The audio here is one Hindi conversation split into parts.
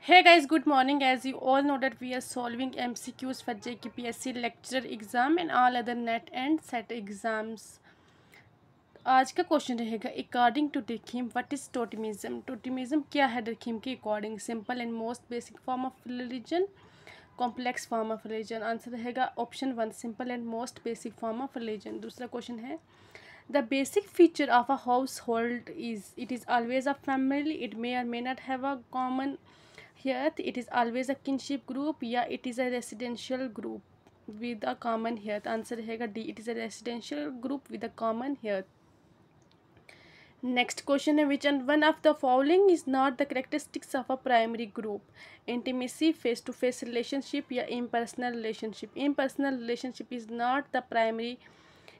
Hey guys, good morning. As you all know that we are solving MCQs for JKPSC lecturer exam and all other net and set exams. आज का क्वेश्चन रहेगा according to Durkheim what is totemism. Totemism क्या है डरखीम के according? Simple and most basic form of religion, complex form of religion. Answer रहेगा option 1 simple and most basic form of religion. दूसरा क्वेश्चन है the basic feature of a household it is always a family, it may or may not have a common hearth, it is always a kinship group, या it is a residential group with a common hearth। Answer रहेगा D, it is a residential group with a common hearth। Next question है which one of the following is not the characteristics of a primary group? Intimacy, face to face relationship या impersonal relationship? Impersonal relationship is not the primary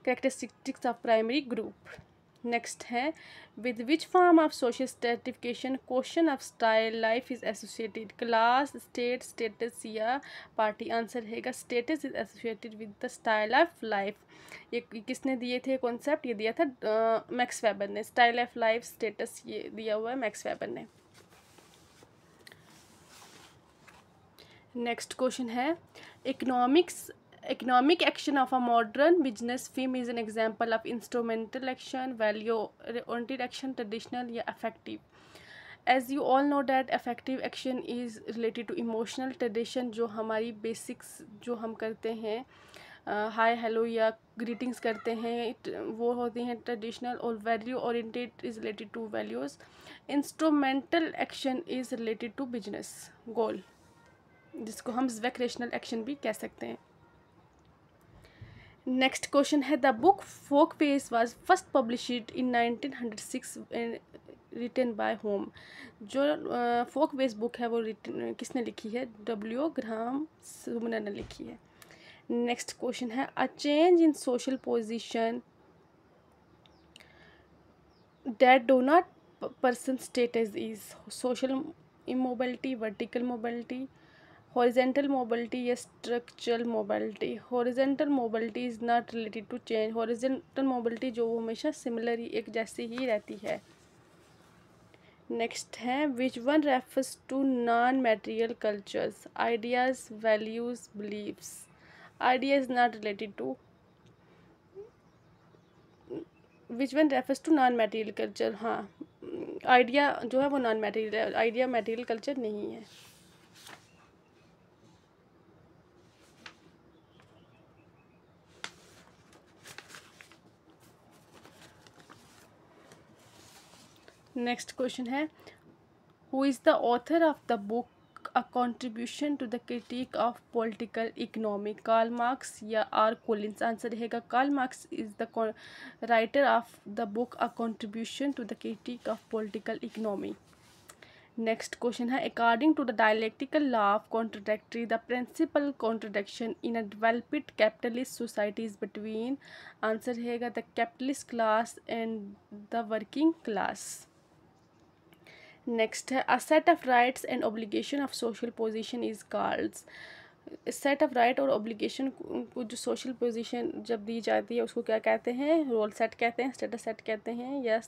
characteristics of primary group. Next है with which form of social stratification question of style life is associated? Class, state, status या पार्टी? आंसर रहेगा status is associated with the style of life. ये किसने दिए थे कॉन्सेप्ट? ये दिया था मैक्स वेबर ने। स्टाइल ऑफ लाइफ, स्टेटस ये दिया हुआ है मैक्स वेबर ने। नेक्स्ट क्वेश्चन है economic action of a modern business firm is an example of instrumental action, value oriented action, traditional या effective। as you all know that effective action is related to emotional tradition, जो हमारी basics जो हम करते हैं हाय हेलो या ग्रीटिंग्स करते हैं वो होती हैं ट्रेडिशनल, और value oriented is related to values. Instrumental action is related to business goal, जिसको हम रिक्रिएशनल एक्शन भी कह सकते हैं। नेक्स्ट क्वेश्चन है the book folkways was first published in 1906 written by whom? जो फोक फेस बुक है वो किसने लिखी है? डब्ल्यू ग्राहम सुमनर ने लिखी है। नेक्स्ट क्वेश्चन है a change in social position that do not person status is? Social immobility, vertical mobility, horizontal mobility या structural mobility? Horizontal mobility is not related to change. Horizontal mobility जो वो हमेशा सिमिलर ही एक जैसी ही रहती है। नेक्स्ट है which one refers to non material cultures? Ideas, values, beliefs? Idea is not related to. Which one refers to non material culture? हाँ, आइडिया जो है वो नॉन मैटेरियल है, आइडिया मैटेरियल कल्चर नहीं है। नेक्स्ट क्वेश्चन है who is the author of the book a contribution to the critique of political economy? Karl Marx या आर कोलिंस? आंसर रहेगा Karl Marx is the writer of the book a contribution to the critique of political economy. Next question है according to the dialectical law of contradictory the principal contradiction in a developed capitalist societies between? Answer रहेगा the capitalist class and the working class. Next है a set of rights and obligation of social position is called? Set of right और ऑब्लिगेशन को जो सोशल पोजीशन जब दी जाती है उसको क्या कहते हैं? रोल सेट कहते हैं, स्टेटस सेट कहते हैं या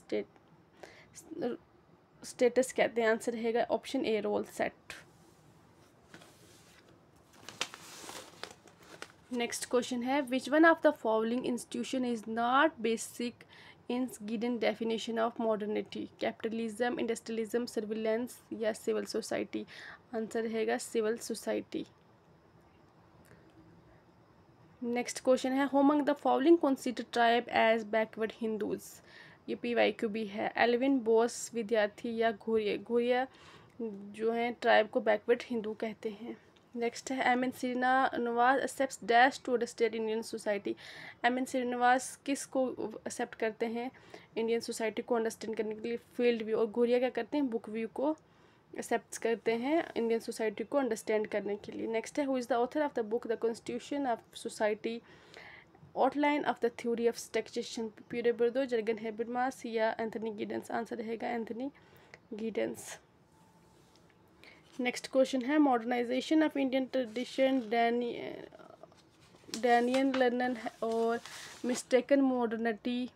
स्टेटस कहते हैं? आंसर रहेगा option A role set. Next question है which one of the following institution is not basic in given definition of modernity? Capitalism, industrialism, surveillance या सिविल सोसाइटी? आंसर रहेगा सिविल सोसाइटी। नेक्स्ट क्वेश्चन है who among the following consider tribe as backward Hindus? ये PYQ भी है। एल्विन, बोस, विद्यार्थी या घुरिया? घुरिया जो हैं ट्राइब को बैकवर्ड हिंदू कहते हैं। नेक्स्ट है M N Srinivas accept dash to understand Indian society? M N Srinivas किस को एक्सेप्ट करते हैं इंडियन सोसाइटी को अंडरस्टैंड करने के लिए? Field view. और घुरिया क्या करते हैं? बुक व्यू को एक्सेप्ट करते हैं इंडियन सोसाइटी को अंडरस्टैंड करने के लिए। नेक्स्ट है who is the author of the book the constitution of society outline of the theory of taxation? Pierre Bourdieu, Jurgen Habermas या एंथनी गिडेंस? आंसर रहेगा एंथनी गिडेंस। नेक्स्ट क्वेश्चन है modernisation of Indian tradition Daniel Lerner और mistaken modernity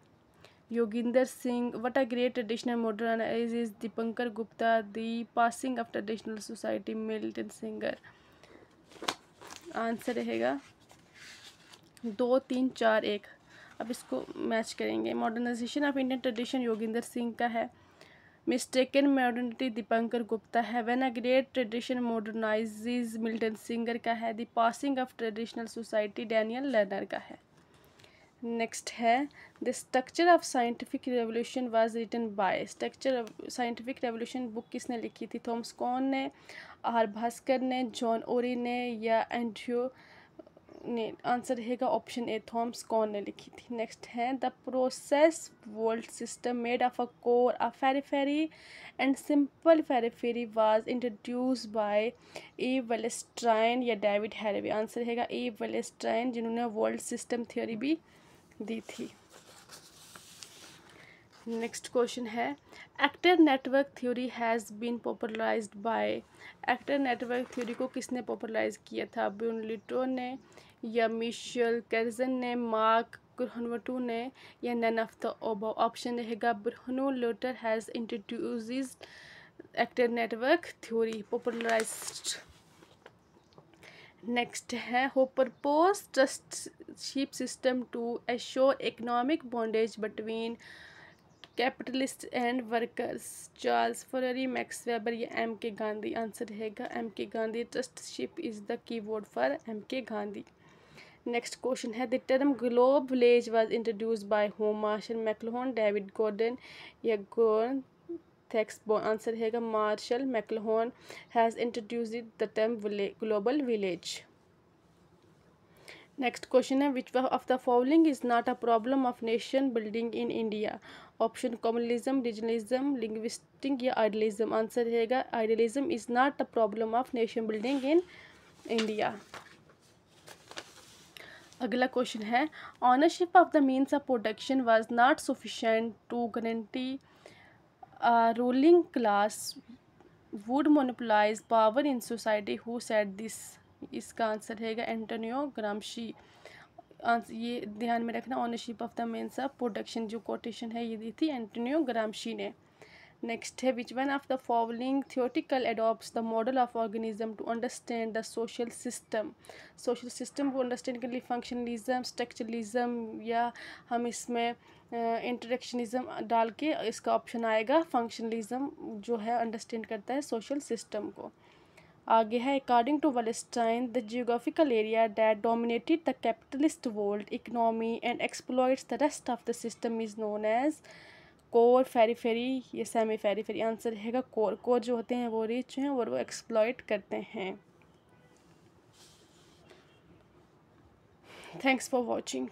Yoginder Singh. What a great traditional modern is Dipankar Gupta. The passing of traditional society Milton Singer. Answer रहेगा 2 3 4 1। अब इसको मैच करेंगे। Modernisation of Indian tradition Yoginder Singh का है। मिस्टेकन मॉडर्निटी दीपंकर गुप्ता है। When a great tradition modernises Milton Singer का है। The passing of traditional society Daniel Lerner का है। नेक्स्ट है the structure of scientific revolution was written by. Structure scientific revolution book किसने लिखी थी? थॉमस कॉन ने, आर भास्कर ने, जॉन ओरी ने या एंड्रयू ने? आंसर रहेगा ऑप्शन ए, थॉमस कॉन ने लिखी थी। नेक्स्ट है the process world system made of a core a periphery and simple periphery was introduce by E Wallerstein या डेविड हैरवे? आंसर रहेगा ई वेलेस्ट्राइन, जिन्होंने वोल्ट सिस्टम थ्योरी भी दी थी। नेक्स्ट क्वेश्चन है actor network theory has been popularized by. Actor network theory को किसने पॉपुलराइज किया था? ब्रूनलिटो ने या मिशेल कर्जन ने, मार्क ग्रोहनवटू ने या none of the above? Option रहेगा Bruno Latour has introduced actor network theory, popularized. Next है who propose trusteeship system to assure economic bondage between capitalist and workers? Charles Fourier, Max Weber या एम के गांधी? आंसर रहेगा M K Gandhi. Trusteeship is the keyword for M K Gandhi. Next question है the term globe village was introduced by whom? Marshall McLuhan, David Gordon या गॉर्डन थैक्सबोर्न? आंसर रहेगा Marshall McLuhan has introduced the term global village. Next question है which of the following is not a problem of nation building in India? Option communalism, regionalism, linguistic या आइडियलिज्म? आंसर रहेगा idealism is not a problem of nation building in India. अगला क्वेश्चन है ownership of the means of production was not sufficient to guarantee ruling class would monopolize power in society, who said this? इसका आंसर रहेगा एंटोनियो ग्राम्शी। ये ध्यान में रखना, ownership of the means of production जो कोटेशन है ये दी थी एंटोनियो ग्राम्शी ने। नेक्स्ट है which one of the following theoretical adopts the model of organism to understand the social system? Social system को अंडरस्टैंड के लिए फंक्शनलिज्म, स्ट्रक्चरलिज्म या हम इसमें इंटरेक्शनिज्म डाल के इसका ऑप्शन आएगा फंक्शनलिज्म, जो है अंडरस्टैंड करता है सोशल सिस्टम को। आगे है according to Wallerstein the geographical area that dominated the capitalist world economy and exploits the rest of the system is known as core, periphery या सेमी फेरीफेरी? आंसर रहेगा कोर। कोर जो होते हैं वो रिच हैं और वो एक्सप्लॉइट करते हैं। Thanks for watching.